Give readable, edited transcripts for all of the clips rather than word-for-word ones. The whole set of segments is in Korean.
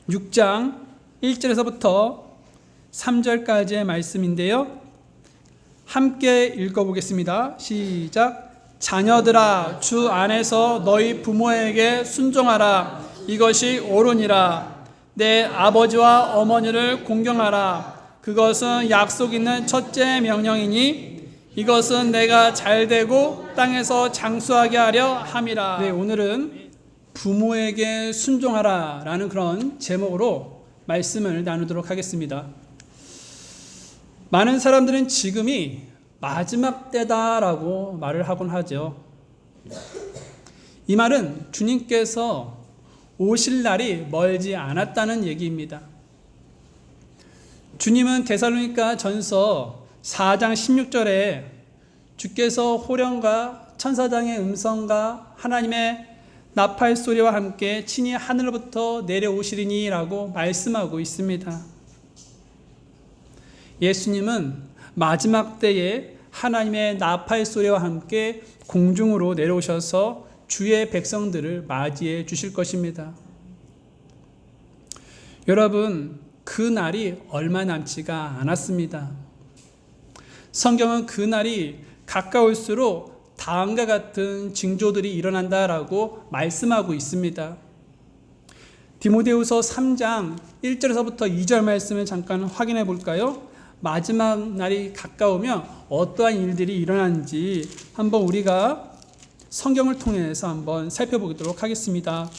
6장 1절에서부터 3절까지의 말씀인데요. 함께 읽어보겠습니다. 시작. 자녀들아, 주 안에서 너희 부모에게 순종하라. 이것이 옳으니라. 내 아버지와 어머니를 공경하라. 그것은 약속 있는 첫째 명령이니 이것은 내가 잘되고 땅에서 장수하게 하려 함이라. 네, 오늘은 부모에게 순종하라 라는 그런 제목으로 말씀을 나누도록 하겠습니다. 많은 사람들은 지금이 마지막 때다라고 말을 하곤 하죠. 이 말은 주님께서 오실 날이 멀지 않았다는 얘기입니다. 주님은 데살로니가 전서 4장 16절에 주께서 호령과 천사장의 음성과 하나님의 나팔 소리와 함께 친히 하늘로부터 내려오시리니 라고 말씀하고 있습니다. 예수님은 마지막 때에 하나님의 나팔 소리와 함께 공중으로 내려오셔서 주의 백성들을 맞이해 주실 것입니다. 여러분, 그 날이 얼마 남지가 않았습니다. 성경은 그 날이 가까울수록 다음과 같은 징조들이 일어난다라고 말씀하고 있습니다. 디모데후서 3장 1절에서부터 2절 말씀을 잠깐 확인해 볼까요? 마지막 날이 가까우면 어떠한 일들이 일어나는지 한번 우리가 성경을 통해서 한번 살펴보도록 하겠습니다.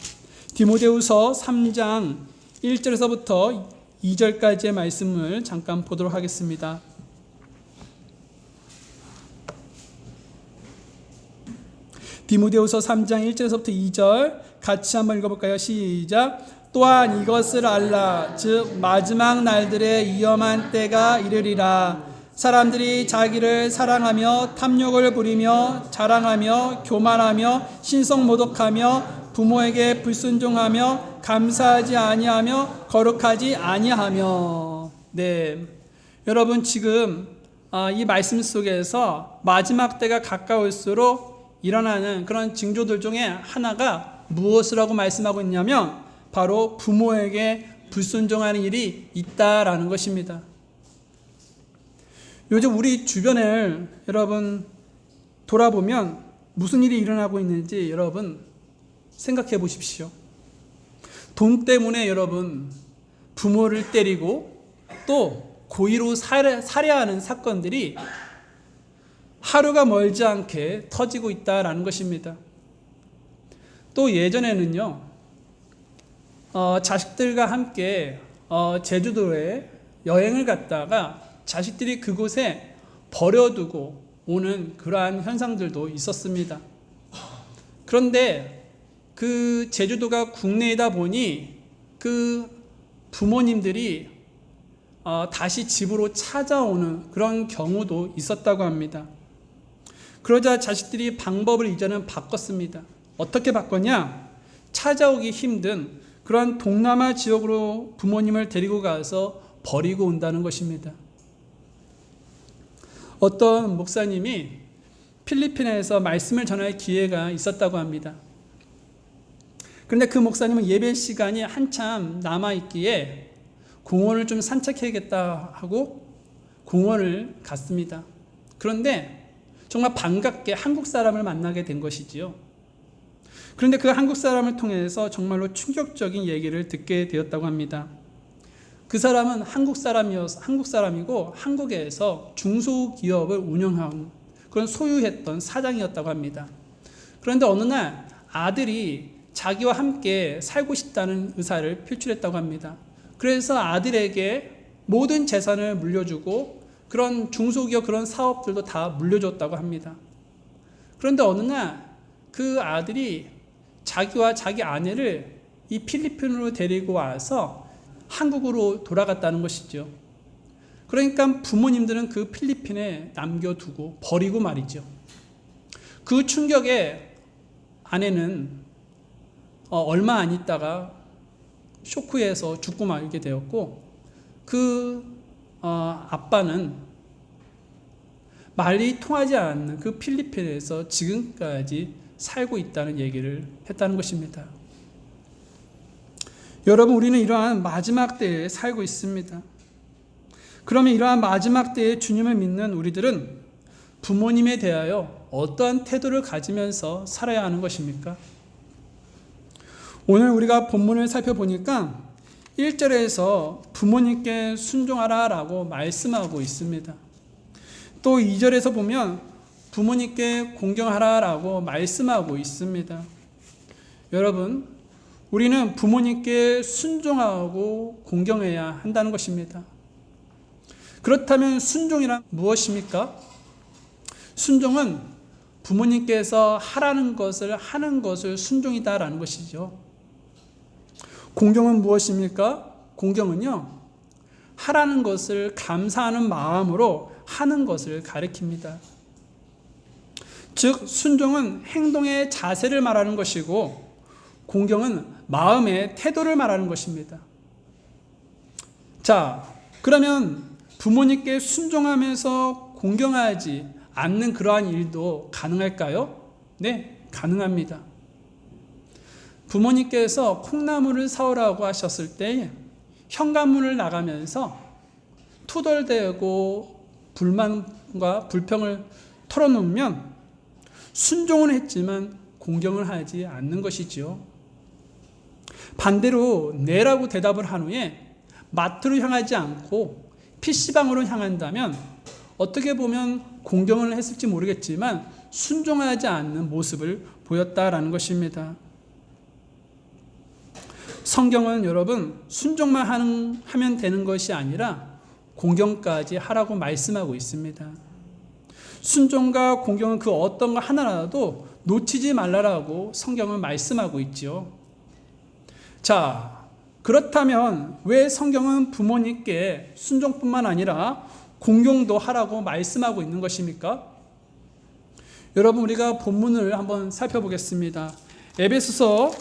디모데후서 3장 1절에서부터 2절까지의 말씀을 잠깐 보도록 하겠습니다. 디모데후서 3장 1절에서부터 2절 같이 한번 읽어볼까요? 시작. 또한 이것을 알라. 즉 마지막 날들의 위험한 때가 이르리라. 사람들이 자기를 사랑하며 탐욕을 부리며 자랑하며 교만하며 신성모독하며 부모에게 불순종하며 감사하지 아니하며 거룩하지 아니하며. 네, 여러분 지금 이 말씀 속에서 마지막 때가 가까울수록 일어나는 그런 징조들 중에 하나가 무엇이라고 말씀하고 있냐면 바로 부모에게 불순종하는 일이 있다라는 것입니다. 요즘 우리 주변을 여러분 돌아보면 무슨 일이 일어나고 있는지 여러분 생각해 보십시오. 돈 때문에 여러분 부모를 때리고 또 고의로 살해하는 사건들이 하루가 멀지 않게 터지고 있다라는 것입니다. 또 예전에는요, 자식들과 함께 제주도에 여행을 갔다가 자식들이 그곳에 버려두고 오는 그러한 현상들도 있었습니다. 그런데 그 제주도가 국내이다 보니 그 부모님들이 다시 집으로 찾아오는 그런 경우도 있었다고 합니다. 그러자 자식들이 방법을 이제는 바꿨습니다. 어떻게 바꿨냐? 찾아오기 힘든 그러한 동남아 지역으로 부모님을 데리고 가서 버리고 온다는 것입니다. 어떤 목사님이 필리핀에서 말씀을 전할 기회가 있었다고 합니다. 그런데 그 목사님은 예배 시간이 한참 남아있기에 공원을 좀 산책해야겠다 하고 공원을 갔습니다. 그런데 정말 반갑게 한국 사람을 만나게 된 것이지요. 그런데 그 한국 사람을 통해서 정말로 충격적인 얘기를 듣게 되었다고 합니다. 그 사람은 한국 사람이고 한국에서 중소기업을 운영한 그런 소유했던 사장이었다고 합니다. 그런데 어느 날 아들이 자기와 함께 살고 싶다는 의사를 표출했다고 합니다. 그래서 아들에게 모든 재산을 물려주고 그런 중소기업 그런 사업들도 다 물려줬다고 합니다. 그런데 어느 날 그 아들이 자기와 자기 아내를 이 필리핀으로 데리고 와서 한국으로 돌아갔다는 것이죠. 그러니까 부모님들은 그 필리핀에 남겨두고 버리고 말이죠. 그 충격에 아내는 얼마 안 있다가 쇼크에서 죽고 말게 되었고 그 아빠는 말이 통하지 않는 그 필리핀에서 지금까지 살고 있다는 얘기를 했다는 것입니다. 여러분, 우리는 이러한 마지막 때에 살고 있습니다. 그러면 이러한 마지막 때에 주님을 믿는 우리들은 부모님에 대하여 어떠한 태도를 가지면서 살아야 하는 것입니까? 오늘 우리가 본문을 살펴보니까 1절에서 부모님께 순종하라 라고 말씀하고 있습니다. 또 2절에서 보면 부모님께 공경하라 라고 말씀하고 있습니다. 여러분, 우리는 부모님께 순종하고 공경해야 한다는 것입니다. 그렇다면 순종이란 무엇입니까? 순종은 부모님께서 하라는 것을 하는 것을 순종이다라는 것이죠. 공경은 무엇입니까? 공경은요, 하라는 것을 감사하는 마음으로 하는 것을 가리킵니다. 즉, 순종은 행동의 자세를 말하는 것이고, 공경은 마음의 태도를 말하는 것입니다. 자, 그러면 부모님께 순종하면서 공경하지 않는 그러한 일도 가능할까요? 네, 가능합니다. 부모님께서 콩나물을 사오라고 하셨을 때 현관문을 나가면서 투덜대고 불만과 불평을 털어놓으면 순종은 했지만 공경을 하지 않는 것이지요. 반대로 네라고 대답을 한 후에 마트로 향하지 않고 PC방으로 향한다면 어떻게 보면 공경을 했을지 모르겠지만 순종하지 않는 모습을 보였다라는 것입니다. 성경은 여러분, 순종만 하면 되는 것이 아니라 공경까지 하라고 말씀하고 있습니다. 순종과 공경은 그 어떤 거 하나라도 놓치지 말라라고 성경은 말씀하고 있죠. 자, 그렇다면 왜 성경은 부모님께 순종뿐만 아니라 공경도 하라고 말씀하고 있는 것입니까? 여러분, 우리가 본문을 한번 살펴보겠습니다. 에베소서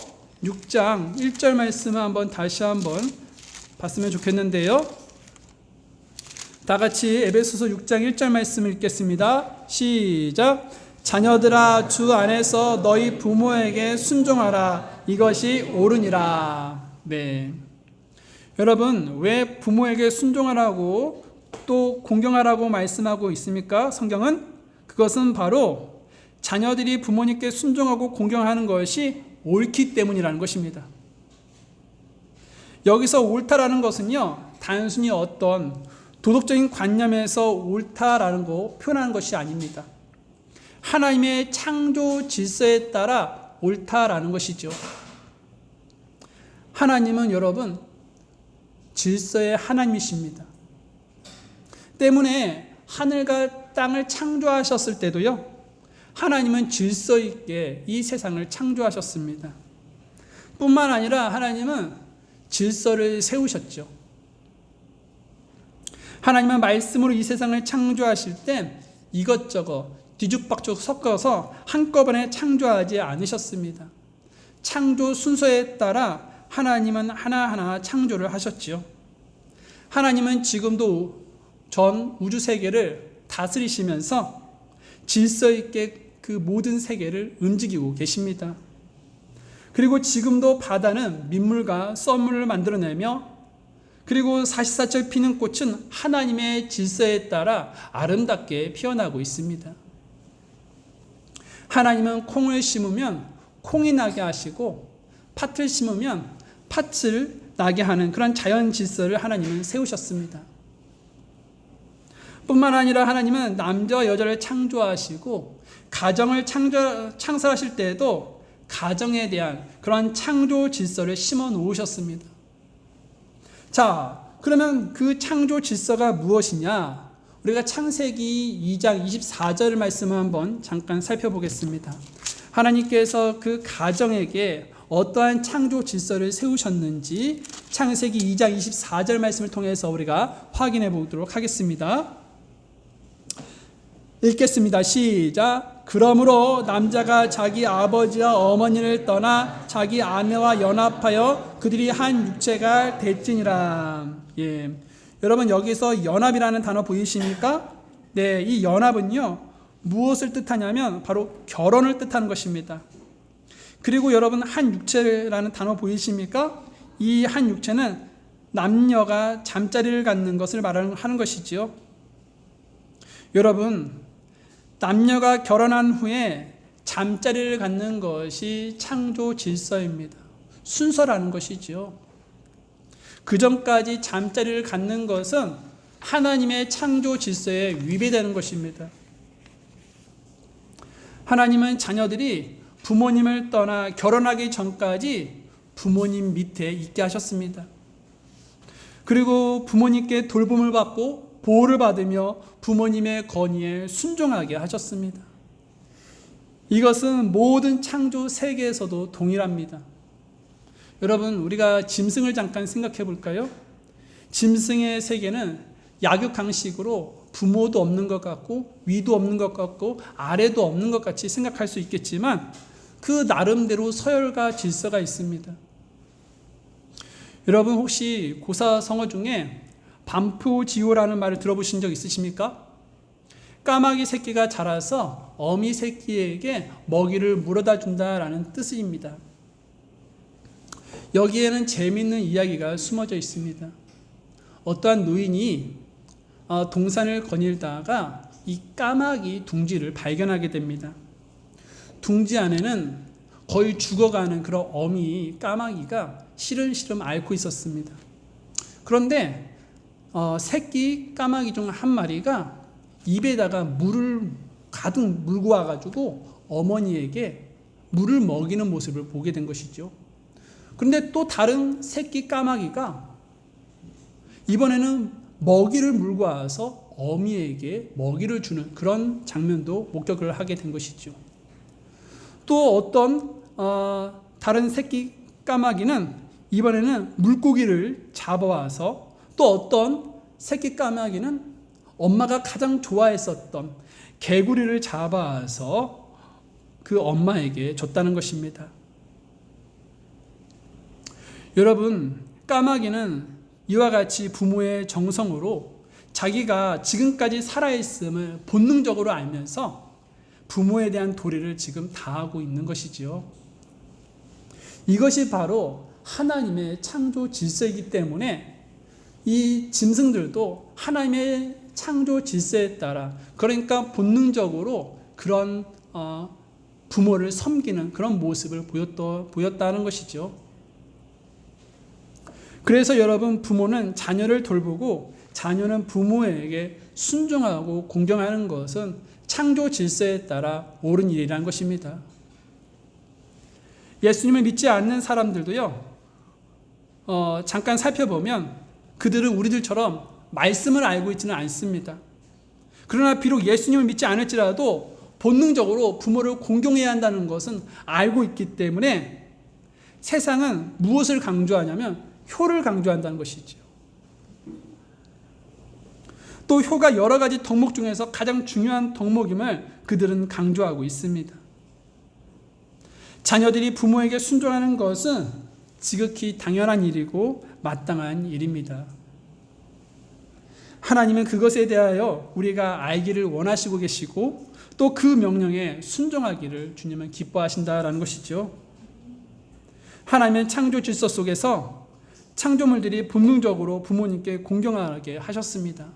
6장 1절 말씀을 다시 한번 봤으면 좋겠는데요. 다 같이 에베소서 6장 1절 말씀을 읽겠습니다. 시작. 자녀들아, 주 안에서 너희 부모에게 순종하라. 이것이 옳으니라. 네. 여러분, 왜 부모에게 순종하라고 또 공경하라고 말씀하고 있습니까? 성경은 그것은 바로 자녀들이 부모님께 순종하고 공경하는 것이 옳기 때문이라는 것입니다. 여기서 옳다라는 것은요, 단순히 어떤 도덕적인 관념에서 옳다라는 거 표현하는 것이 아닙니다. 하나님의 창조 질서에 따라 옳다라는 것이죠. 하나님은 여러분, 질서의 하나님이십니다. 때문에 하늘과 땅을 창조하셨을 때도요, 하나님은 질서 있게 이 세상을 창조하셨습니다. 뿐만 아니라 하나님은 질서를 세우셨죠. 하나님은 말씀으로 이 세상을 창조하실 때 이것저것 뒤죽박죽 섞어서 한꺼번에 창조하지 않으셨습니다. 창조 순서에 따라 하나님은 하나하나 창조를 하셨지요. 하나님은 지금도 전 우주 세계를 다스리시면서 질서 있게 그 모든 세계를 움직이고 계십니다. 그리고 지금도 바다는 민물과 썰물을 만들어내며, 그리고 사시사철 피는 꽃은 하나님의 질서에 따라 아름답게 피어나고 있습니다. 하나님은 콩을 심으면 콩이 나게 하시고 팥을 심으면 팥을 나게 하는 그런 자연 질서를 하나님은 세우셨습니다. 뿐만 아니라 하나님은 남자와 여자를 창조하시고 가정을 창설하실 때에도 가정에 대한 그런 창조 질서를 심어 놓으셨습니다. 자, 그러면 그 창조 질서가 무엇이냐? 우리가 창세기 2장 24절 말씀을 한번 잠깐 살펴보겠습니다. 하나님께서 그 가정에게 어떠한 창조 질서를 세우셨는지 창세기 2장 24절 말씀을 통해서 우리가 확인해 보도록 하겠습니다. 읽겠습니다. 시작. 그러므로 남자가 자기 아버지와 어머니를 떠나 자기 아내와 연합하여 그들이 한 육체가 될지니라. 예. 여러분, 여기서 연합이라는 단어 보이십니까? 네, 이 연합은요, 무엇을 뜻하냐면 바로 결혼을 뜻하는 것입니다. 그리고 여러분, 한 육체라는 단어 보이십니까? 이 한 육체는 남녀가 잠자리를 갖는 것을 말하는 것이지요. 여러분, 남녀가 결혼한 후에 잠자리를 갖는 것이 창조 질서입니다. 순서라는 것이지요. 그 전까지 잠자리를 갖는 것은 하나님의 창조 질서에 위배되는 것입니다. 하나님은 자녀들이 부모님을 떠나 결혼하기 전까지 부모님 밑에 있게 하셨습니다. 그리고 부모님께 돌봄을 받고 보호를 받으며 부모님의 건의에 순종하게 하셨습니다. 이것은 모든 창조 세계에서도 동일합니다. 여러분, 우리가 짐승을 잠깐 생각해 볼까요? 짐승의 세계는 약육강식으로 부모도 없는 것 같고 위도 없는 것 같고 아래도 없는 것 같이 생각할 수 있겠지만 그 나름대로 서열과 질서가 있습니다. 여러분, 혹시 고사성어 중에 반포지호라는 말을 들어보신 적 있으십니까? 까마귀 새끼가 자라서 어미 새끼에게 먹이를 물어다 준다라는 뜻입니다. 여기에는 재미있는 이야기가 숨어져 있습니다. 어떠한 노인이 동산을 거닐다가 이 까마귀 둥지를 발견하게 됩니다. 둥지 안에는 거의 죽어가는 그런 어미 까마귀가 시름시름 앓고 있었습니다. 그런데 새끼 까마귀 중 한 마리가 입에다가 물을 가득 물고 와가지고 어머니에게 물을 먹이는 모습을 보게 된 것이죠. 그런데 또 다른 새끼 까마귀가 이번에는 먹이를 물고 와서 어미에게 먹이를 주는 그런 장면도 목격을 하게 된 것이죠. 또 어떤 다른 새끼 까마귀는 이번에는 물고기를 잡아와서 또 어떤 새끼 까마귀는 엄마가 가장 좋아했었던 개구리를 잡아와서 그 엄마에게 줬다는 것입니다. 여러분, 까마귀는 이와 같이 부모의 정성으로 자기가 지금까지 살아있음을 본능적으로 알면서 부모에 대한 도리를 지금 다하고 있는 것이지요. 이것이 바로 하나님의 창조 질서이기 때문에 이 짐승들도 하나님의 창조 질서에 따라, 그러니까 본능적으로 그런 부모를 섬기는 그런 모습을 보였다는 것이죠. 그래서 여러분, 부모는 자녀를 돌보고 자녀는 부모에게 순종하고 공경하는 것은 창조 질서에 따라 옳은 일이라는 것입니다. 예수님을 믿지 않는 사람들도요, 잠깐 살펴보면 그들은 우리들처럼 말씀을 알고 있지는 않습니다. 그러나 비록 예수님을 믿지 않을지라도 본능적으로 부모를 공경해야 한다는 것은 알고 있기 때문에 세상은 무엇을 강조하냐면 효를 강조한다는 것이죠. 또 효가 여러 가지 덕목 중에서 가장 중요한 덕목임을 그들은 강조하고 있습니다. 자녀들이 부모에게 순종하는 것은 지극히 당연한 일이고 마땅한 일입니다. 하나님은 그것에 대하여 우리가 알기를 원하시고 계시고 또 그 명령에 순종하기를 주님은 기뻐하신다라는 것이죠. 하나님은 창조 질서 속에서 창조물들이 본능적으로 부모님께 공경하게 하셨습니다.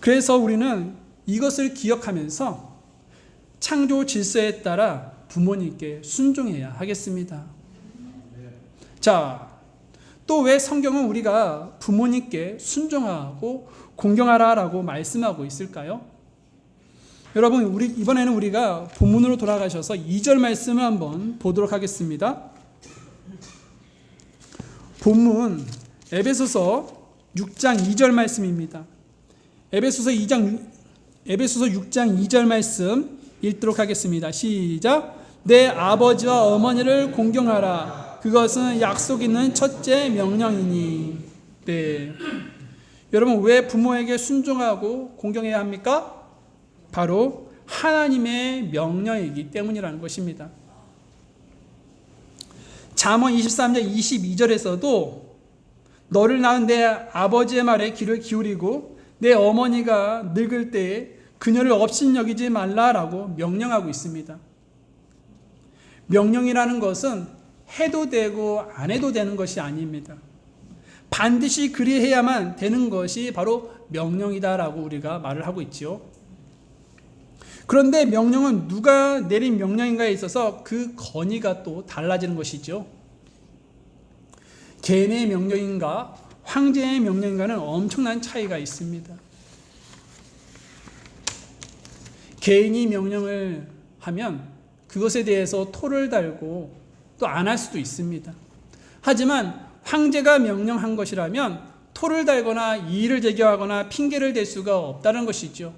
그래서 우리는 이것을 기억하면서 창조 질서에 따라 부모님께 순종해야 하겠습니다. 자, 또 왜 성경은 우리가 부모님께 순종하고 공경하라라고 말씀하고 있을까요? 여러분, 이번에는 우리가 본문으로 돌아가셔서 2절 말씀을 한번 보도록 하겠습니다. 본문 에베소서 6장 2절 말씀입니다. 에베소서 6장 2절 말씀 읽도록 하겠습니다. 시작. 내 아버지와 어머니를 공경하라. 그것은 약속 있는 첫째 명령이니. 네. 여러분, 왜 부모에게 순종하고 공경해야 합니까? 바로 하나님의 명령이기 때문이라는 것입니다. 잠언 23장 22절에서도 너를 낳은 내 아버지의 말에 귀를 기울이고 내 어머니가 늙을 때에 그녀를 업신여기지 말라라고 명령하고 있습니다. 명령이라는 것은 해도 되고 안 해도 되는 것이 아닙니다. 반드시 그리해야만 되는 것이 바로 명령이다라고 우리가 말을 하고 있지요. 그런데 명령은 누가 내린 명령인가에 있어서 그 건의가 또 달라지는 것이죠. 개인의 명령인가 황제의 명령인가는 엄청난 차이가 있습니다. 개인이 명령을 하면 그것에 대해서 토를 달고 또 안 할 수도 있습니다. 하지만 황제가 명령한 것이라면 토를 달거나 이의를 제기하거나 핑계를 댈 수가 없다는 것이죠.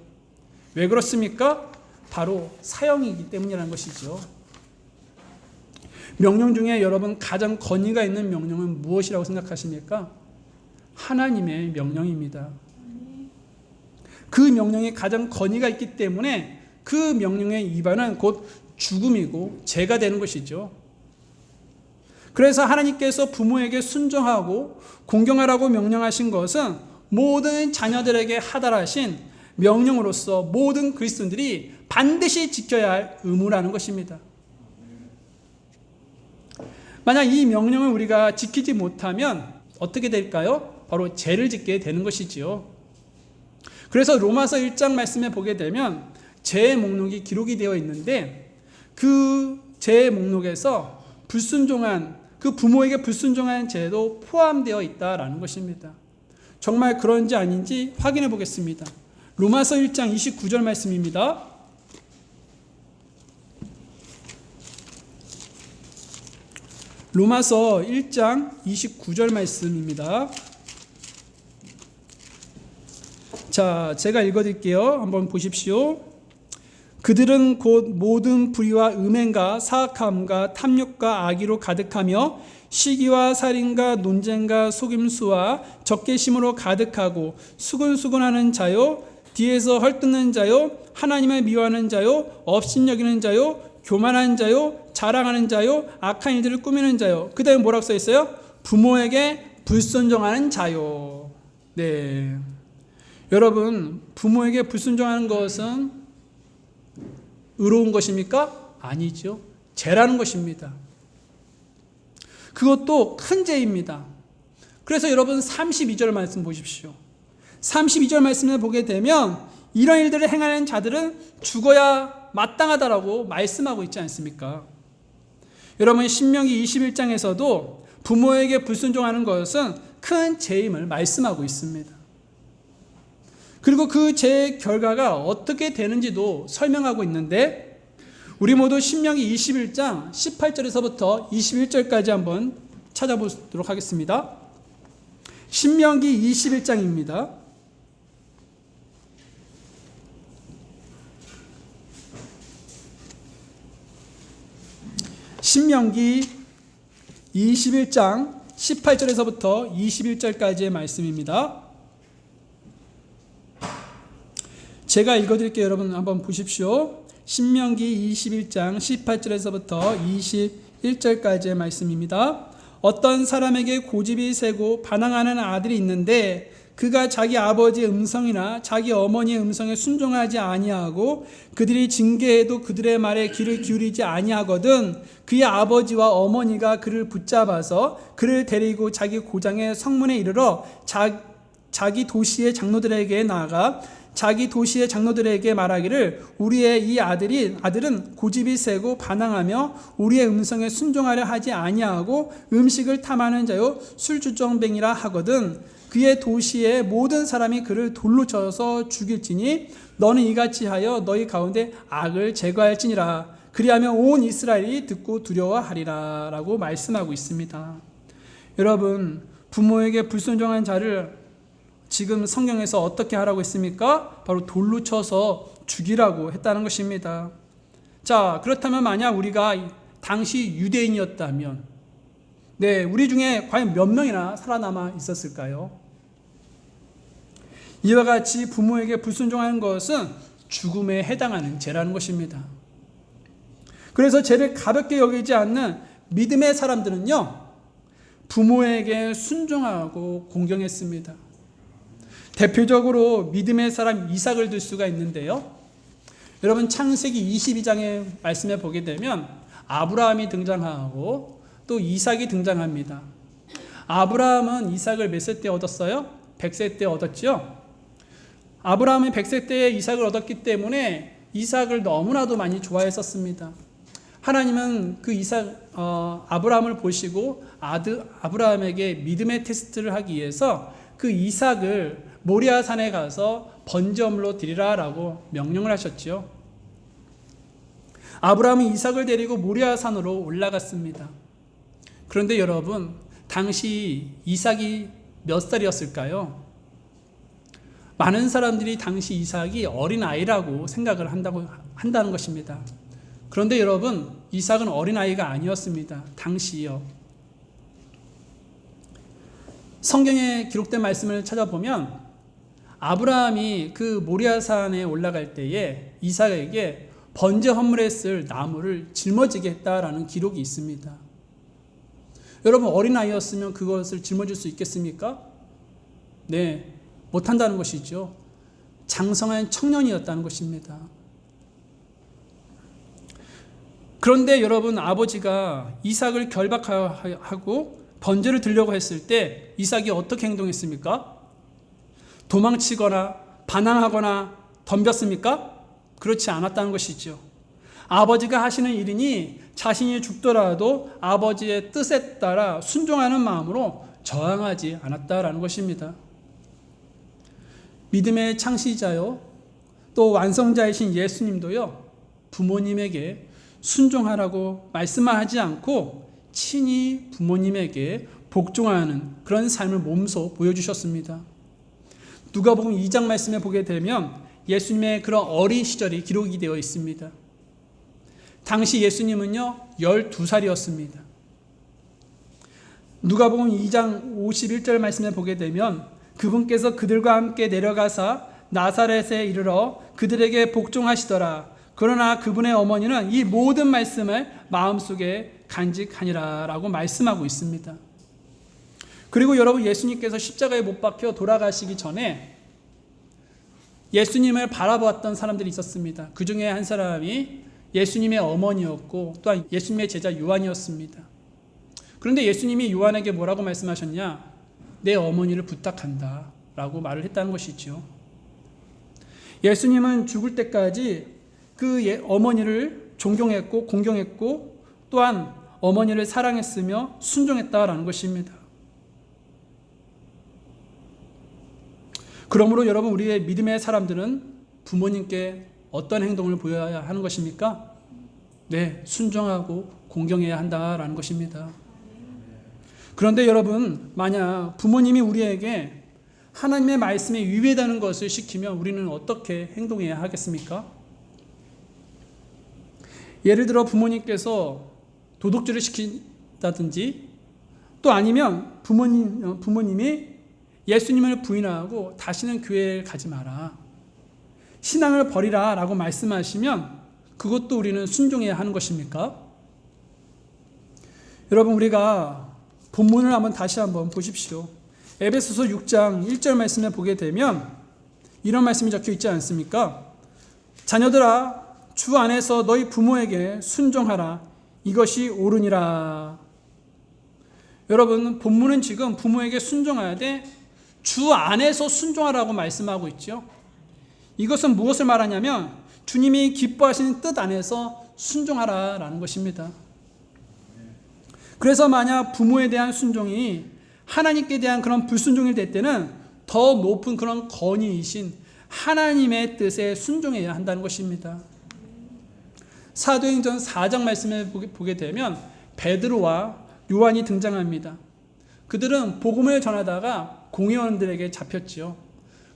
왜 그렇습니까? 바로 사형이기 때문이라는 것이죠. 명령 중에 여러분 가장 권위가 있는 명령은 무엇이라고 생각하십니까? 하나님의 명령입니다. 그 명령이 가장 권위가 있기 때문에 그 명령의 위반은 곧 죽음이고 죄가 되는 것이죠. 그래서 하나님께서 부모에게 순종하고 공경하라고 명령하신 것은 모든 자녀들에게 하달하신 명령으로서 모든 그리스도인들이 반드시 지켜야 할 의무라는 것입니다. 만약 이 명령을 우리가 지키지 못하면 어떻게 될까요? 바로 죄를 짓게 되는 것이지요. 그래서 로마서 1장 말씀에 보게 되면 죄의 목록이 기록이 되어 있는데 그 죄의 목록에서 불순종한 그 부모에게 불순종한 죄도 포함되어 있다라는 것입니다. 정말 그런지 아닌지 확인해 보겠습니다. 로마서 1장 29절 말씀입니다. 로마서 1장 29절 말씀입니다. 자, 제가 읽어드릴게요. 한번 보십시오. 그들은 곧 모든 불의와 음행과 사악함과 탐욕과 악의로 가득하며 시기와 살인과 논쟁과 속임수와 적개심으로 가득하고 수근수근하는 자요, 뒤에서 헐뜯는 자요, 하나님을 미워하는 자요, 업신여기는 자요, 교만한 자요, 자랑하는 자요, 악한 일들을 꾸미는 자요. 그 다음에 뭐라고 써 있어요? 부모에게 불순종하는 자요. 네, 여러분, 부모에게 불순종하는 것은 의로운 것입니까? 아니죠. 죄라는 것입니다. 그것도 큰 죄입니다. 그래서 여러분 32절 말씀 보십시오. 32절 말씀을 보게 되면 이런 일들을 행하는 자들은 죽어야 마땅하다라고 말씀하고 있지 않습니까? 여러분 신명기 21장에서도 부모에게 불순종하는 것은 큰 죄임을 말씀하고 있습니다. 그리고 그 죄의 결과가 어떻게 되는지도 설명하고 있는데 우리 모두 신명기 21장 18절에서부터 21절까지 한번 찾아보도록 하겠습니다. 신명기 21장입니다. 신명기 21장 18절에서부터 21절까지의 말씀입니다. 제가 읽어드릴게요. 여러분 한번 보십시오. 신명기 21장 18절에서부터 21절까지의 말씀입니다. 어떤 사람에게 고집이 세고 반항하는 아들이 있는데 그가 자기 아버지의 음성이나 자기 어머니의 음성에 순종하지 아니하고 그들이 징계해도 그들의 말에 귀를 기울이지 아니하거든 그의 아버지와 어머니가 그를 붙잡아서 그를 데리고 자기 고장의 성문에 이르러 자기 도시의 장로들에게 나아가 자기 도시의 장로들에게 말하기를 우리의 이 아들은 고집이 세고 반항하며 우리의 음성에 순종하려 하지 아니하고 음식을 탐하는 자요 술주정뱅이라 하거든 그의 도시의 모든 사람이 그를 돌로 쳐서 죽일지니 너는 이같이 하여 너희 가운데 악을 제거할지니라 그리하면 온 이스라엘이 듣고 두려워하리라 라고 말씀하고 있습니다. 여러분 부모에게 불순종한 자를 지금 성경에서 어떻게 하라고 했습니까? 바로 돌로 쳐서 죽이라고 했다는 것입니다. 자, 그렇다면 만약 우리가 당시 유대인이었다면 네, 우리 중에 과연 몇 명이나 살아남아 있었을까요? 이와 같이 부모에게 불순종하는 것은 죽음에 해당하는 죄라는 것입니다. 그래서 죄를 가볍게 여기지 않는 믿음의 사람들은요, 부모에게 순종하고 공경했습니다. 대표적으로 믿음의 사람 이삭을 들 수가 있는데요. 여러분 창세기 22장의 말씀에 보게 되면 아브라함이 등장하고 또 이삭이 등장합니다. 아브라함은 이삭을 몇 세 때 얻었어요? 100세 때 얻었죠. 아브라함이 100세 때에 이삭을 얻었기 때문에 이삭을 너무나도 많이 좋아했었습니다. 하나님은 그 아브라함을 보시고 아브라함에게 믿음의 테스트를 하기 위해서 그 이삭을 모리아 산에 가서 번제물로 드리라라고 명령을 하셨죠. 아브라함은 이삭을 데리고 모리아 산으로 올라갔습니다. 그런데 여러분, 당시 이삭이 몇 살이었을까요? 많은 사람들이 당시 이삭이 어린아이라고 생각을 한다는 것입니다. 그런데 여러분, 이삭은 어린아이가 아니었습니다. 당시요. 성경에 기록된 말씀을 찾아보면 아브라함이 그 모리아산에 올라갈 때에 이삭에게 번제 헌물에 쓸 나무를 짊어지게 했다라는 기록이 있습니다. 여러분, 어린아이였으면 그것을 짊어질 수 있겠습니까? 네, 못한다는 것이죠. 장성한 청년이었다는 것입니다. 그런데 여러분, 아버지가 이삭을 결박하고 번제를 드리려고 했을 때 이삭이 어떻게 행동했습니까? 도망치거나 반항하거나 덤볐습니까? 그렇지 않았다는 것이죠. 아버지가 하시는 일이니 자신이 죽더라도 아버지의 뜻에 따라 순종하는 마음으로 저항하지 않았다라는 것입니다. 믿음의 창시자요, 또 완성자이신 예수님도요, 부모님에게 순종하라고 말씀만 하지 않고 친히 부모님에게 복종하는 그런 삶을 몸소 보여주셨습니다. 누가복음 2장 말씀에 보게 되면 예수님의 그런 어린 시절이 기록이 되어 있습니다. 당시 예수님은요 12살이었습니다. 누가복음 2장 51절 말씀에 보게 되면 그분께서 그들과 함께 내려가사 나사렛에 이르러 그들에게 복종하시더라. 그러나 그분의 어머니는 이 모든 말씀을 마음속에 간직하니라 라고 말씀하고 있습니다. 그리고 여러분, 예수님께서 십자가에 못 박혀 돌아가시기 전에 예수님을 바라보았던 사람들이 있었습니다. 그 중에 한 사람이 예수님의 어머니였고 또한 예수님의 제자 요한이었습니다. 그런데 예수님이 요한에게 뭐라고 말씀하셨냐? 내 어머니를 부탁한다 라고 말을 했다는 것이죠. 예수님은 죽을 때까지 그 어머니를 존경했고 공경했고 또한 어머니를 사랑했으며 순종했다라는 것입니다. 그러므로 여러분, 우리의 믿음의 사람들은 부모님께 어떤 행동을 보여야 하는 것입니까? 네, 순종하고 공경해야 한다라는 것입니다. 그런데 여러분, 만약 부모님이 우리에게 하나님의 말씀에 위배되는 것을 시키면 우리는 어떻게 행동해야 하겠습니까? 예를 들어 부모님께서 도둑질을 시킨다든지 또 아니면 부모님이 예수님을 부인하고 다시는 교회에 가지 마라, 신앙을 버리라 라고 말씀하시면 그것도 우리는 순종해야 하는 것입니까? 여러분, 우리가 본문을 다시 한번 보십시오. 에베소서 6장 1절 말씀에 보게 되면 이런 말씀이 적혀 있지 않습니까? 자녀들아, 주 안에서 너희 부모에게 순종하라. 이것이 옳으니라. 여러분, 본문은 지금 부모에게 순종해야 돼. 주 안에서 순종하라고 말씀하고 있죠. 이것은 무엇을 말하냐면 주님이 기뻐하시는 뜻 안에서 순종하라라는 것입니다. 그래서 만약 부모에 대한 순종이 하나님께 대한 그런 불순종이 될 때는 더 높은 그런 권위이신 하나님의 뜻에 순종해야 한다는 것입니다. 사도행전 4장 말씀을 보게 되면 베드로와 요한이 등장합니다. 그들은 복음을 전하다가 공회원들에게 잡혔지요.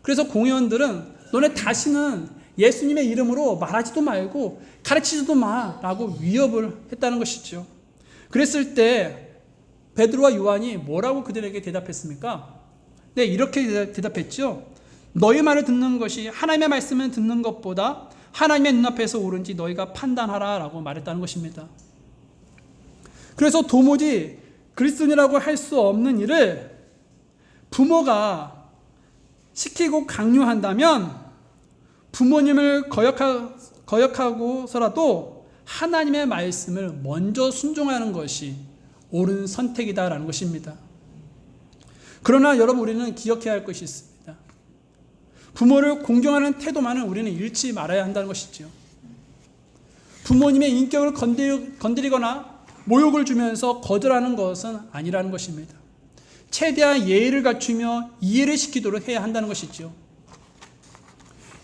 그래서 공회원들은 너네 다시는 예수님의 이름으로 말하지도 말고 가르치지도 마라고 위협을 했다는 것이죠. 그랬을 때 베드로와 요한이 뭐라고 그들에게 대답했습니까? 네, 이렇게 대답했죠. 너희 말을 듣는 것이 하나님의 말씀을 듣는 것보다 하나님의 눈앞에서 옳은지 너희가 판단하라 라고 말했다는 것입니다. 그래서 도무지 그리스도인이라고 할 수 없는 일을 부모가 시키고 강요한다면 부모님을 거역하고서라도 하나님의 말씀을 먼저 순종하는 것이 옳은 선택이다라는 것입니다. 그러나 여러분, 우리는 기억해야 할 것이 있습니다. 부모를 공경하는 태도만은 우리는 잃지 말아야 한다는 것이죠. 부모님의 인격을 건드리거나 모욕을 주면서 거절하는 것은 아니라는 것입니다. 최대한 예의를 갖추며 이해를 시키도록 해야 한다는 것이죠.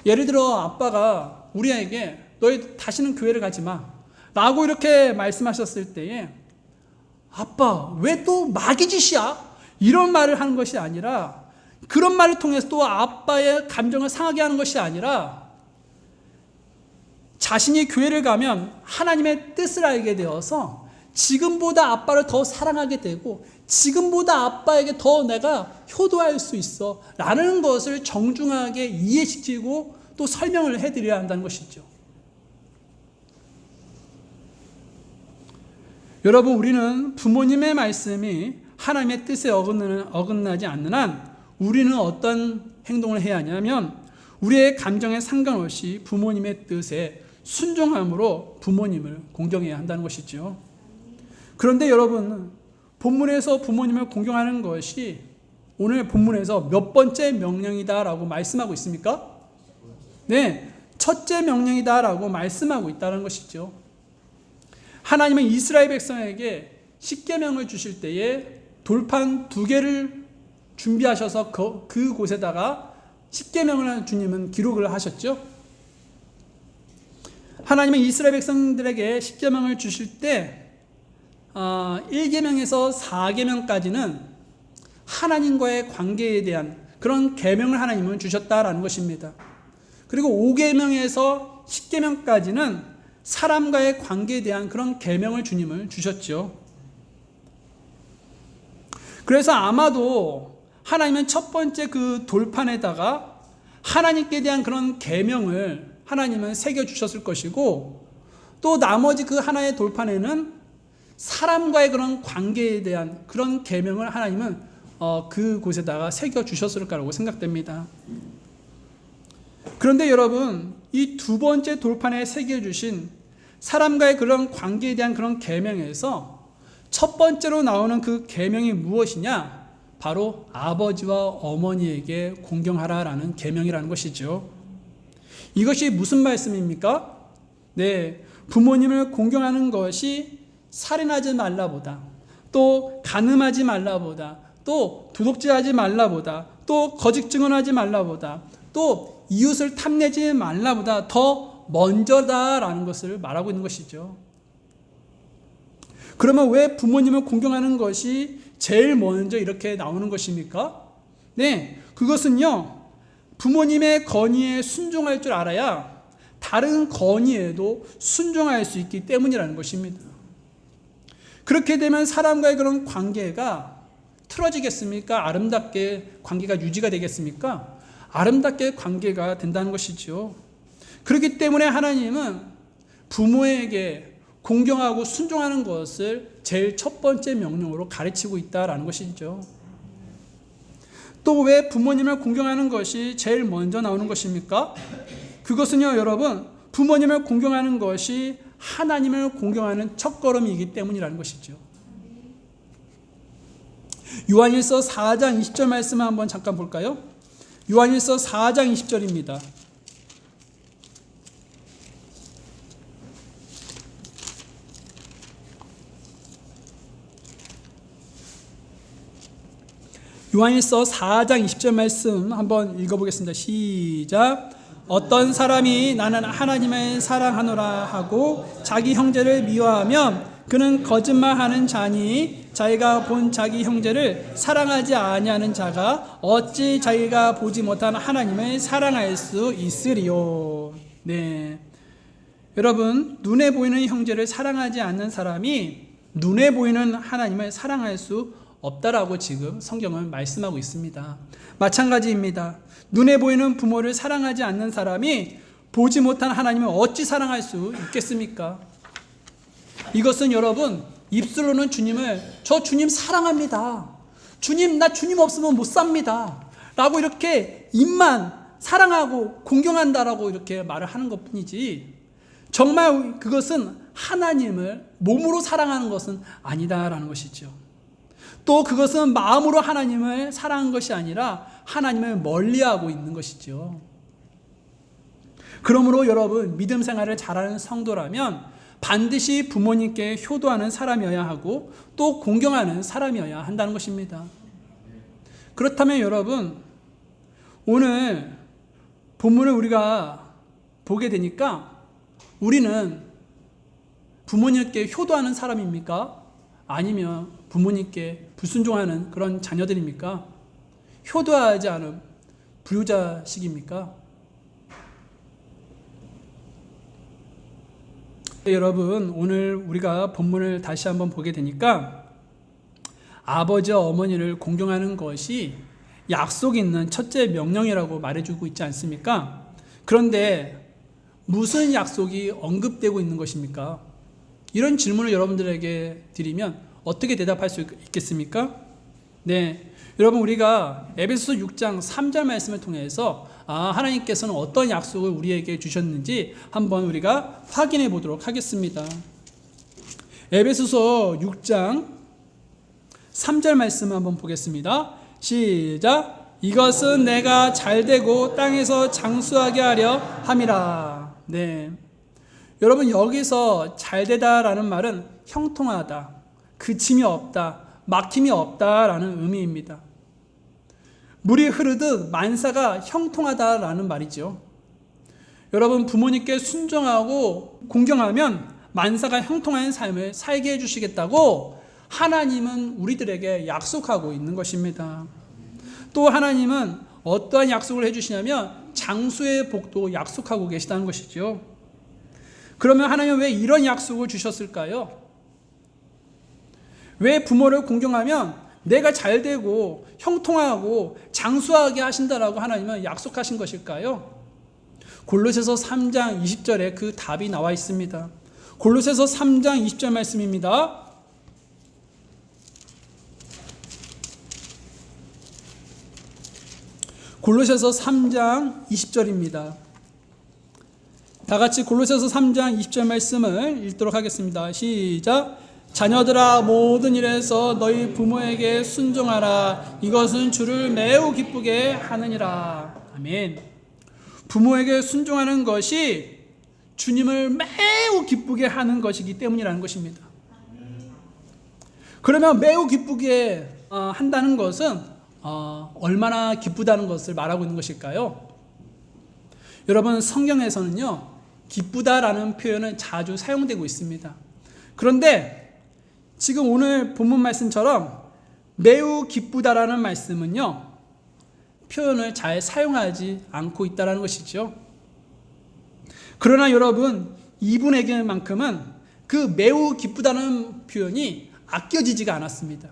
예를 들어 아빠가 우리에게 너희 다시는 교회를 가지 마 라고 이렇게 말씀하셨을 때에 아빠 왜 또 마귀 짓이야? 이런 말을 하는 것이 아니라, 그런 말을 통해서 또 아빠의 감정을 상하게 하는 것이 아니라, 자신이 교회를 가면 하나님의 뜻을 알게 되어서 지금보다 아빠를 더 사랑하게 되고 지금보다 아빠에게 더 내가 효도할 수 있어 라는 것을 정중하게 이해시키고 또 설명을 해드려야 한다는 것이죠. 여러분, 우리는 부모님의 말씀이 하나님의 뜻에 어긋나지 않는 한 우리는 어떤 행동을 해야 하냐면, 우리의 감정에 상관없이 부모님의 뜻에 순종함으로 부모님을 공경해야 한다는 것이죠. 그런데 여러분, 본문에서 부모님을 공경하는 것이 오늘 본문에서 몇 번째 명령이다라고 말씀하고 있습니까? 네, 첫째 명령이다라고 말씀하고 있다는 것이죠. 하나님은 이스라엘 백성에게 십계명을 주실 때에 돌판 2개를 준비하셔서 그곳에다가 십계명을 주님은 기록을 하셨죠. 하나님은 이스라엘 백성들에게 십계명을 주실 때 1계명에서 4계명까지는 하나님과의 관계에 대한 그런 계명을 하나님은 주셨다라는 것입니다. 그리고 5계명에서 10계명까지는 사람과의 관계에 대한 그런 계명을 주님을 주셨죠. 그래서 아마도 하나님은 첫 번째 그 돌판에다가 하나님께 대한 그런 계명을 하나님은 새겨주셨을 것이고, 또 나머지 그 하나의 돌판에는 사람과의 그런 관계에 대한 그런 계명을 하나님은 그곳에다가 새겨주셨을 거라고 생각됩니다. 그런데 여러분, 이 2번째 돌판에 새겨주신 사람과의 그런 관계에 대한 그런 계명에서 첫 번째로 나오는 그 계명이 무엇이냐? 바로 아버지와 어머니에게 공경하라라는 계명이라는 것이죠. 이것이 무슨 말씀입니까? 네, 부모님을 공경하는 것이 살인하지 말라보다, 또 간음하지 말라보다, 또 도둑질하지 말라보다, 또 거짓 증언하지 말라보다, 또 이웃을 탐내지 말라보다 더 먼저다라는 것을 말하고 있는 것이죠. 그러면 왜 부모님을 공경하는 것이 제일 먼저 이렇게 나오는 것입니까? 네, 그것은요, 부모님의 건의에 순종할 줄 알아야 다른 건의에도 순종할 수 있기 때문이라는 것입니다. 그렇게 되면 사람과의 그런 관계가 틀어지겠습니까? 아름답게 관계가 유지가 되겠습니까? 아름답게 관계가 된다는 것이죠. 그렇기 때문에 하나님은 부모에게 공경하고 순종하는 것을 제일 첫 번째 명령으로 가르치고 있다라는 것이죠. 또 왜 부모님을 공경하는 것이 제일 먼저 나오는 것입니까? 그것은요, 여러분, 부모님을 공경하는 것이 하나님을 공경하는 첫걸음이기 때문이라는 것이죠. 요한일서 4장 20절 말씀을 한번 잠깐 볼까요? 요한일서 4장 20절입니다. 요한일서 4장 20절 말씀 한번 읽어보겠습니다. 시작. 어떤 사람이 나는 하나님을 사랑하노라 하고 자기 형제를 미워하면 그는 거짓말하는 자니, 자기가 본 자기 형제를 사랑하지 아니하는 자가 어찌 자기가 보지 못한 하나님을 사랑할 수 있으리요. 네, 여러분, 눈에 보이는 형제를 사랑하지 않는 사람이 눈에 보이는 하나님을 사랑할 수 없다라고 지금 성경은 말씀하고 있습니다. 마찬가지입니다. 눈에 보이는 부모를 사랑하지 않는 사람이 보지 못한 하나님을 어찌 사랑할 수 있겠습니까? 이것은 여러분, 입술로는 주님을 저 주님 사랑합니다, 주님 나 주님 없으면 못 삽니다 라고 이렇게 입만 사랑하고 공경한다라고 이렇게 말을 하는 것뿐이지, 정말 그것은 하나님을 몸으로 사랑하는 것은 아니다라는 것이죠. 또 그것은 마음으로 하나님을 사랑하는 것이 아니라 하나님을 멀리하고 있는 것이죠. 그러므로 여러분, 믿음 생활을 잘하는 성도라면 반드시 부모님께 효도하는 사람이어야 하고 또 공경하는 사람이어야 한다는 것입니다. 그렇다면 여러분, 오늘 본문을 우리가 보게 되니까 우리는 부모님께 효도하는 사람입니까? 아니면 부모님께 불순종하는 그런 자녀들입니까? 효도하지 않은 불효자식입니까? 여러분, 오늘 우리가 본문을 다시 한번 보게 되니까 아버지와 어머니를 공경하는 것이 약속 있는 첫째 명령이라고 말해주고 있지 않습니까? 그런데 무슨 약속이 언급되고 있는 것입니까? 이런 질문을 여러분들에게 드리면 어떻게 대답할 수 있겠습니까? 네, 여러분, 우리가 에베소서 6장 3절 말씀을 통해서 하나님께서는 어떤 약속을 우리에게 주셨는지 한번 우리가 확인해 보도록 하겠습니다. 에베소서 6장 3절 말씀을 한번 보겠습니다. 시작. 이것은 내가 잘되고 땅에서 장수하게 하려 함이라. 네, 여러분, 여기서 잘되다라는 말은 형통하다, 그침이 없다, 막힘이 없다라는 의미입니다. 물이 흐르듯 만사가 형통하다라는 말이죠. 여러분, 부모님께 순종하고 공경하면 만사가 형통한 삶을 살게 해주시겠다고 하나님은 우리들에게 약속하고 있는 것입니다. 또 하나님은 어떠한 약속을 해주시냐면 장수의 복도 약속하고 계시다는 것이죠. 그러면 하나님은 왜 이런 약속을 주셨을까요? 왜 부모를 공경하면 내가 잘되고 형통하고 장수하게 하신다라고 하나님은 약속하신 것일까요? 골로새서 3장 20절에 그 답이 나와 있습니다. 골로새서 3장 20절 말씀입니다. 골로새서 3장 20절입니다. 다 같이 골로새서 3장 20절 말씀을 읽도록 하겠습니다. 시작. 자녀들아, 모든 일에서 너희 부모에게 순종하라. 이것은 주를 매우 기쁘게 하느니라. 아멘. 부모에게 순종하는 것이 주님을 매우 기쁘게 하는 것이기 때문이라는 것입니다. 그러면 매우 기쁘게 한다는 것은 얼마나 기쁘다는 것을 말하고 있는 것일까요? 여러분, 성경에서는요, 기쁘다라는 표현은 자주 사용되고 있습니다. 그런데 지금 오늘 본문 말씀처럼 매우 기쁘다라는 말씀은요, 표현을 잘 사용하지 않고 있다는 것이죠. 그러나 여러분, 이분에게만큼은 그 매우 기쁘다는 표현이 아껴지지가 않았습니다.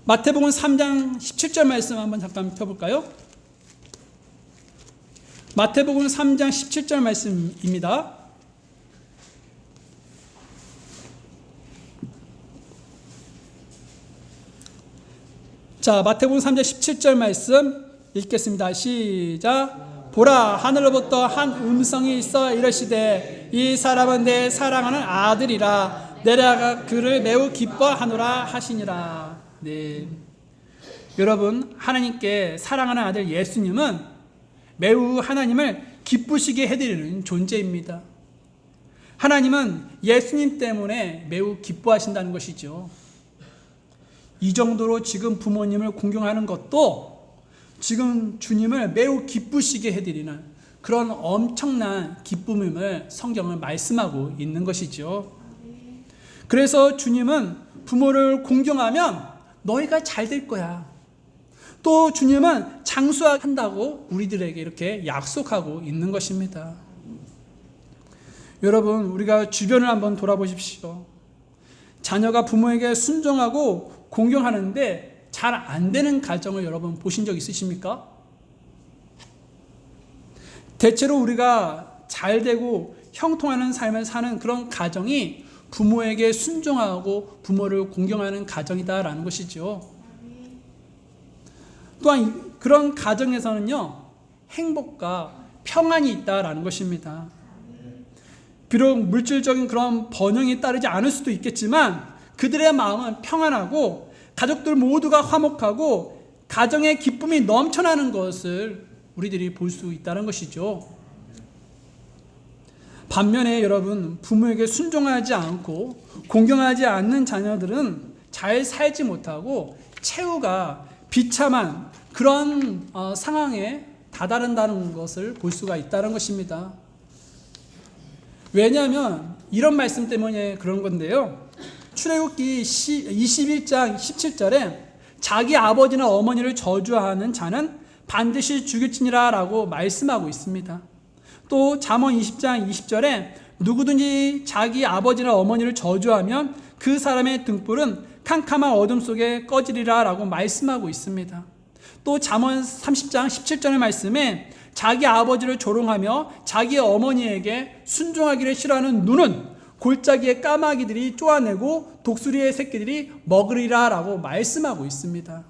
마태복음 3장 17절 말씀 한번 잠깐 펴볼까요? 마태복음 3장 17절 말씀입니다. 자, 마태복음 3장 17절 말씀 읽겠습니다. 시작. 보라, 하늘로부터 한 음성이 있어 이르시되 이 사람은 내 사랑하는 아들이라. 내가 그를 매우 기뻐하노라 하시니라. 네, 여러분, 하나님께 사랑하는 아들 예수님은 매우 하나님을 기쁘시게 해드리는 존재입니다. 하나님은 예수님 때문에 매우 기뻐하신다는 것이죠. 이 정도로 지금 부모님을 공경하는 것도 지금 주님을 매우 기쁘시게 해드리는 그런 엄청난 기쁨임을 성경은 말씀하고 있는 것이죠. 그래서 주님은 부모를 공경하면 너희가 잘 될 거야. 또 주님은 장수한다고 우리들에게 이렇게 약속하고 있는 것입니다. 여러분, 우리가 주변을 한번 돌아보십시오. 자녀가 부모에게 순종하고 공경하는데 잘 안 되는 가정을 여러분 보신 적 있으십니까? 대체로 우리가 잘 되고 형통하는 삶을 사는 그런 가정이 부모에게 순종하고 부모를 공경하는 가정이다라는 것이죠. 또한 그런 가정에서는요, 행복과 평안이 있다라는 것입니다. 비록 물질적인 그런 번영이 따르지 않을 수도 있겠지만 그들의 마음은 평안하고 가족들 모두가 화목하고 가정의 기쁨이 넘쳐나는 것을 우리들이 볼 수 있다는 것이죠. 반면에 여러분, 부모에게 순종하지 않고 공경하지 않는 자녀들은 잘 살지 못하고 최후가 비참한 그런 상황에 다다른다는 것을 볼 수가 있다는 것입니다. 왜냐하면 이런 말씀 때문에 그런 건데요. 출애굽기 21장 17절에 자기 아버지나 어머니를 저주하는 자는 반드시 죽일지니라 라고 말씀하고 있습니다. 또 잠언 20장 20절에 누구든지 자기 아버지나 어머니를 저주하면 그 사람의 등불은 캄캄한 어둠 속에 꺼지리라 라고 말씀하고 있습니다. 또 잠언 30장 17절의 말씀에 자기 아버지를 조롱하며 자기 어머니에게 순종하기를 싫어하는 눈은 골짜기의 까마귀들이 쪼아내고 독수리의 새끼들이 먹으리라 라고 말씀하고 있습니다.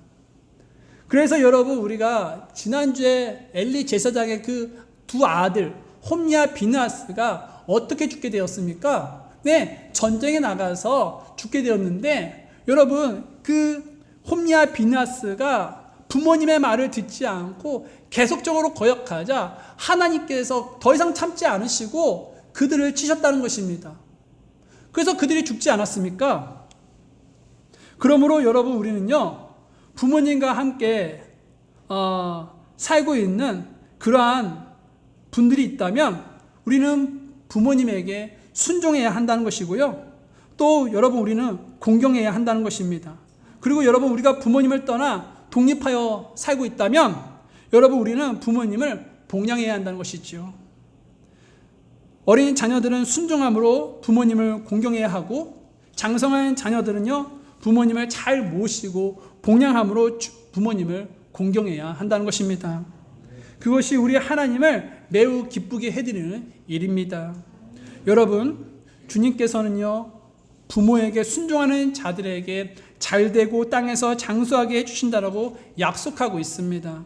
그래서 여러분, 우리가 지난주에 엘리 제사장의 그 두 아들 홈리와 비느하스가 어떻게 죽게 되었습니까? 네, 전쟁에 나가서 죽게 되었는데 여러분, 그 홈리와 비느하스가 부모님의 말을 듣지 않고 계속적으로 거역하자 하나님께서 더 이상 참지 않으시고 그들을 치셨다는 것입니다. 그래서 그들이 죽지 않았습니까? 그러므로 여러분, 우리는요, 부모님과 함께 살고 있는 그러한 분들이 있다면 우리는 부모님에게 순종해야 한다는 것이고요. 또 여러분, 우리는 공경해야 한다는 것입니다. 그리고 여러분, 우리가 부모님을 떠나 독립하여 살고 있다면 여러분, 우리는 부모님을 봉양해야 한다는 것이죠. 어린 자녀들은 순종함으로 부모님을 공경해야 하고 장성한 자녀들은요, 부모님을 잘 모시고 봉양함으로 부모님을 공경해야 한다는 것입니다. 그것이 우리 하나님을 매우 기쁘게 해드리는 일입니다. 여러분, 주님께서는요, 부모에게 순종하는 자들에게 잘되고 땅에서 장수하게 해주신다라고 약속하고 있습니다.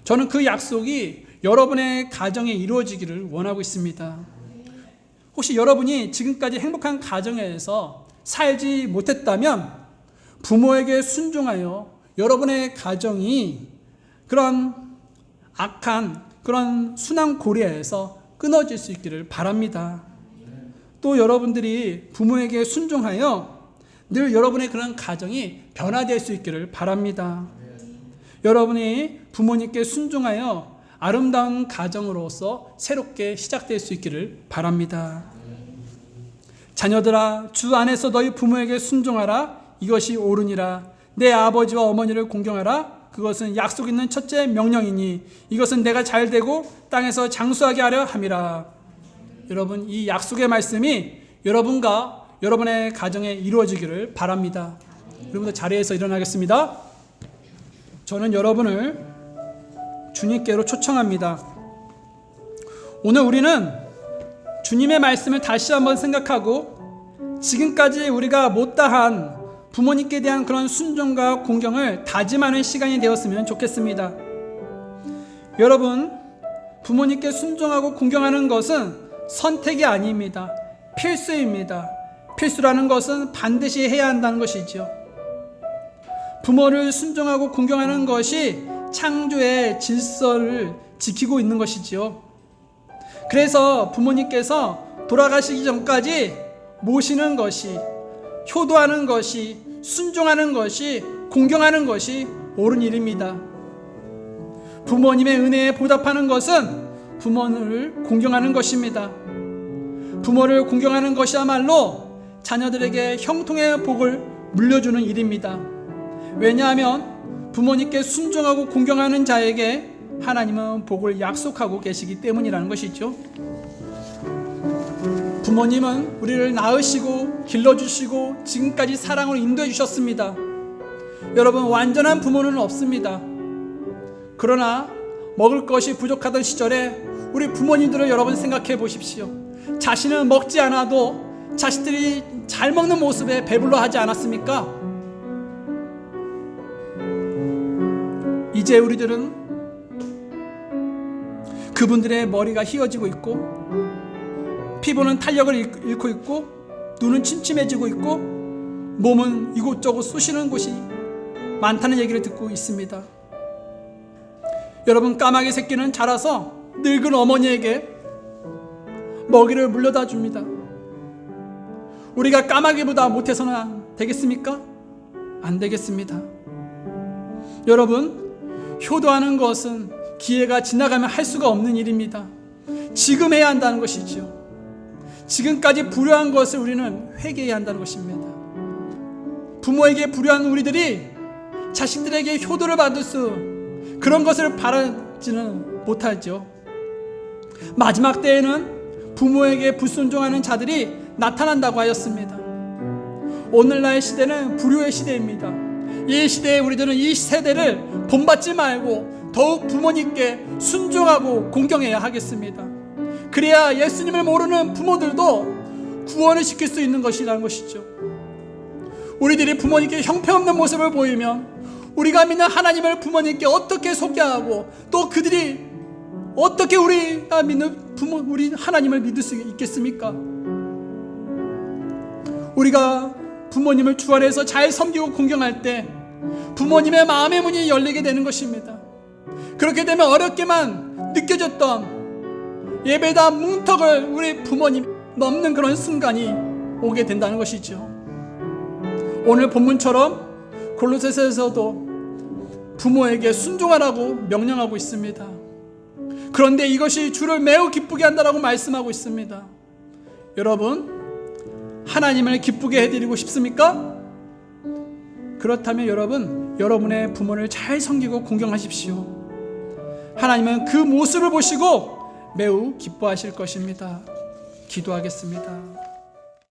저는 그 약속이 여러분의 가정에 이루어지기를 원하고 있습니다. 혹시 여러분이 지금까지 행복한 가정에서 살지 못했다면 부모에게 순종하여 여러분의 가정이 그런 악한 그런 순환 고리에서 끊어질 수 있기를 바랍니다. 또 여러분들이 부모에게 순종하여 늘 여러분의 그런 가정이 변화될 수 있기를 바랍니다. 여러분이 부모님께 순종하여 아름다운 가정으로서 새롭게 시작될 수 있기를 바랍니다. 자녀들아, 주 안에서 너희 부모에게 순종하라. 이것이 옳으니라. 내 아버지와 어머니를 공경하라. 그것은 약속 있는 첫째 명령이니 이것은 내가 잘되고 땅에서 장수하게 하려 함이라. 여러분, 이 약속의 말씀이 여러분과 여러분의 가정에 이루어지기를 바랍니다. 여러분들 자리에서 일어나겠습니다. 저는 여러분을 주님께로 초청합니다. 오늘 우리는 주님의 말씀을 다시 한번 생각하고 지금까지 우리가 못다한 부모님께 대한 그런 순종과 공경을 다짐하는 시간이 되었으면 좋겠습니다. 여러분, 부모님께 순종하고 공경하는 것은 선택이 아닙니다. 필수입니다. 필수라는 것은 반드시 해야 한다는 것이죠. 부모를 순종하고 공경하는 것이 창조의 질서를 지키고 있는 것이지요. 그래서 부모님께서 돌아가시기 전까지 모시는 것이, 효도하는 것이, 순종하는 것이, 공경하는 것이 옳은 일입니다. 부모님의 은혜에 보답하는 것은 부모를 공경하는 것입니다. 부모를 공경하는 것이야말로 자녀들에게 형통의 복을 물려주는 일입니다. 왜냐하면 부모님께 순종하고 공경하는 자에게 하나님은 복을 약속하고 계시기 때문이라는 것이죠. 부모님은 우리를 낳으시고 길러주시고 지금까지 사랑으로 인도해 주셨습니다. 여러분, 완전한 부모는 없습니다. 그러나 먹을 것이 부족하던 시절에 우리 부모님들을 여러분 생각해 보십시오. 자신은 먹지 않아도 자식들이 잘 먹는 모습에 배불러 하지 않았습니까? 이제 우리들은 그분들의 머리가 휘어지고 있고 피부는 탄력을 잃고 있고 눈은 침침해지고 있고 몸은 이곳저곳 쑤시는 곳이 많다는 얘기를 듣고 있습니다. 여러분, 까마귀 새끼는 자라서 늙은 어머니에게 먹이를 물려다 줍니다. 우리가 까마귀보다 못해서는 되겠습니까? 안 되겠습니다. 여러분, 효도하는 것은 기회가 지나가면 할 수가 없는 일입니다. 지금 해야 한다는 것이죠. 지금까지 불효한 것을 우리는 회개해야 한다는 것입니다. 부모에게 불효한 우리들이 자식들에게 효도를 받을 수, 그런 것을 바라지는 못하죠. 마지막 때에는 부모에게 불순종하는 자들이 나타난다고 하였습니다. 오늘날 시대는 불효의 시대입니다. 이 시대에 우리들은 이 세대를 본받지 말고 더욱 부모님께 순종하고 공경해야 하겠습니다. 그래야 예수님을 모르는 부모들도 구원을 시킬 수 있는 것이라는 것이죠. 우리들이 부모님께 형편없는 모습을 보이면 우리가 믿는 하나님을 부모님께 어떻게 소개하고 또 그들이 어떻게 우리가 믿는 우리 하나님을 믿을 수 있겠습니까? 우리가 부모님을 주 안에서 잘 섬기고 공경할 때 부모님의 마음의 문이 열리게 되는 것입니다. 그렇게 되면 어렵게만 느껴졌던 예배다 문턱을 우리 부모님 넘는 그런 순간이 오게 된다는 것이죠. 오늘 본문처럼 골로새서에서도 부모에게 순종하라고 명령하고 있습니다. 그런데 이것이 주를 매우 기쁘게 한다라고 말씀하고 있습니다. 여러분, 하나님을 기쁘게 해드리고 싶습니까? 그렇다면 여러분, 여러분의 부모를 잘 섬기고 공경하십시오. 하나님은 그 모습을 보시고 매우 기뻐하실 것입니다. 기도하겠습니다.